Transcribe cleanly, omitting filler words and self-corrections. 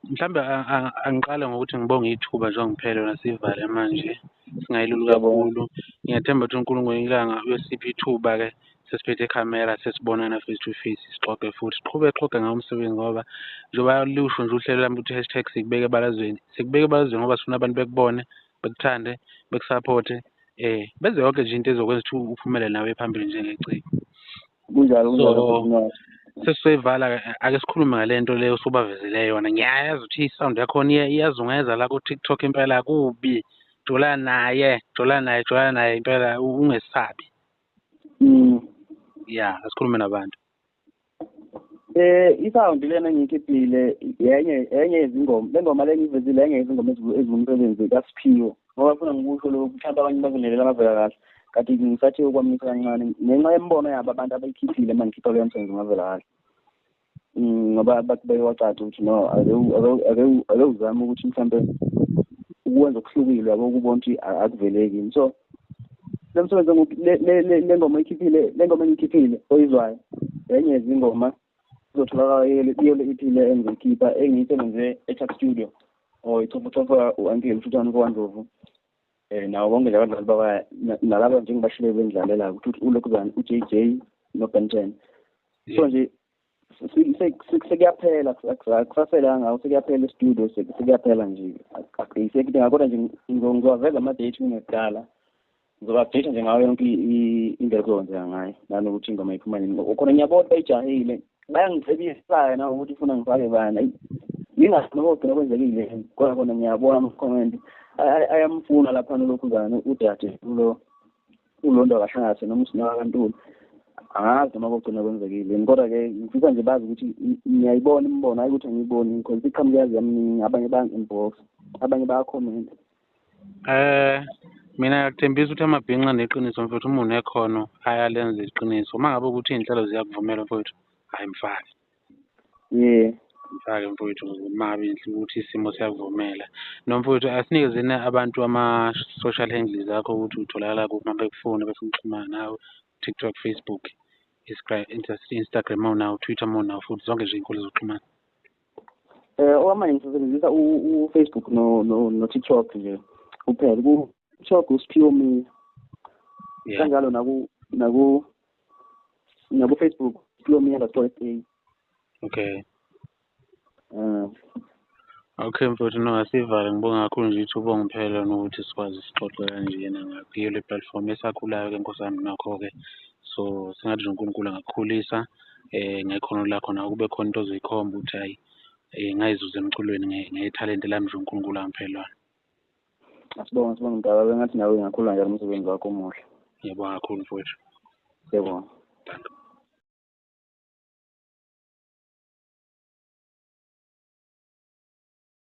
Mhlambe angiqale ngokuthi ngibonge ithuba njengoba ngiphele yona sivale manje singayilulu kakhulu. Ngiyathemba ukuthi uNkulunkulu ilanga uyosipha ithuba-ke sesiphethe ikhamera sesibonana face to face sixoxe futhi siqhubeke ngawo umsebenzi ngoba njengoba lusho nje uhlelo lami ukuthi hashtag sikubeke ebalazweni. Sikubeke ebalazweni ngoba sifuna abantu bekubone, bekuthande, bekusapothe benze yonke nje into ezokwenza ukuthi uphumelele nawe phambili njengeciko. Kunjalo. Sesiyivala ake sikhulume ngale nto leyo osubavezele yona. Ngiyayazi ukuthi isound yakhona iyazungeza la ku-TikTok impela kubi. Jolana naye impela ungesabi. Ya, asikhulume nabantu. Isound lena ngiyikhiphile enye izingoma. Le ngoma le ngivezile enye izingoma ezingumsebenzi kaSiphiwo. Ngoba ufuna ngikusho lokho mhlawumbe abanye bakulelela amavela kahle. Kanti ngisathi ukwamisa kancane ngenxa yembono yabo abantu abayikhiphile mangikhipha leyo msebenzi ngavela kahle. Ngoba bathi bayowacaca ukuthi no ake uzame ukuthi mhlawumbe ukwenza okuhlukile yabo ukubona ukuthi akuveleki. So le msebenzi le ngoma engikhiphile oyizwayo enye izingoma izotholakala iyo iphile engiyikhipha engiyisebenze eChat Studio or iChopha u-Uncle Futhani Ndlovu. Nawo bonke laba badlali baba nalaba njengobashile bendlalela ukuthi uLokuzana uJJ noBen 10. So nje sekuyaphela akusasela ngawo sekuyaphela estudio sekuyaphela nje akuyisekudinga kodwa nje ngizowaveza ama-date kungekudala ngizoba-update nje ngayo yonke into ezokwenza ngayo nanokuthi ingoma iphuma nini khona ngiyabona bayijahile bayangicebisa na ukuthi ufuna ngifake bana ngingazi noma ugcina kwenzekile kodwa khona ngiyabona ama-comment ayamfuna lapha noLokuzana udade ulondo akahlangase noma uSinakantulu angazi noma kugcina kwenzekile kodwa-ke ngifisa nje bazi ukuthi ngiyayibona imbono hayi ukuthi angiyiboni because iqhamukazi yami abanye baya-inbox abanye baya-comment. Mina ngiyakuthembisa ukuthi amabhinqa neqiniso mfethu uma unekhono ayalenza iqiniso. Uma ngabe ukuthi iy'nhlelo ziyakuvumela mfethu hayi mfake. Mfake mfowethu mabe ukuthi isimo siyakuvumela. Noma mfowethu asinikezeni abantu ama-social handles akho ukuthi utholakala kuphi uma bekufuna bese ukuxhumana nawe TikTok, Facebook, Instagram unawo, Twitter unawo futhi zonke nje iy'nkundla zokuxhumana. Okwamanje ngisebenzisa u-Facebook no-TikTok nje kuphela. Ku-TikTok uSiphiwo Miya. Kanjalo naku-Facebook Siphiwo Miya_SA. Okay. Okay mfowethu no asivale ngibonga kakhulu nje ithuba ongiphela nokuthi sikwazi sixoxe kanjena ngakuyo le platform esakhulayo ke nkosana nakho-ke. So singathi nje uNkulunkulu angakukhulisa ngekhono lakho nawe kube khona into ozoyikhomba ukuthi hayi ngayizuza emculweni ngethalente lami nje uNkulunkulu angiphelelwana. Asibonga mdala bengathi nawe ngakhula njalo umsebenzi wakho omuhle. Ngiyabonga kakhulu mfowethu. Yebo.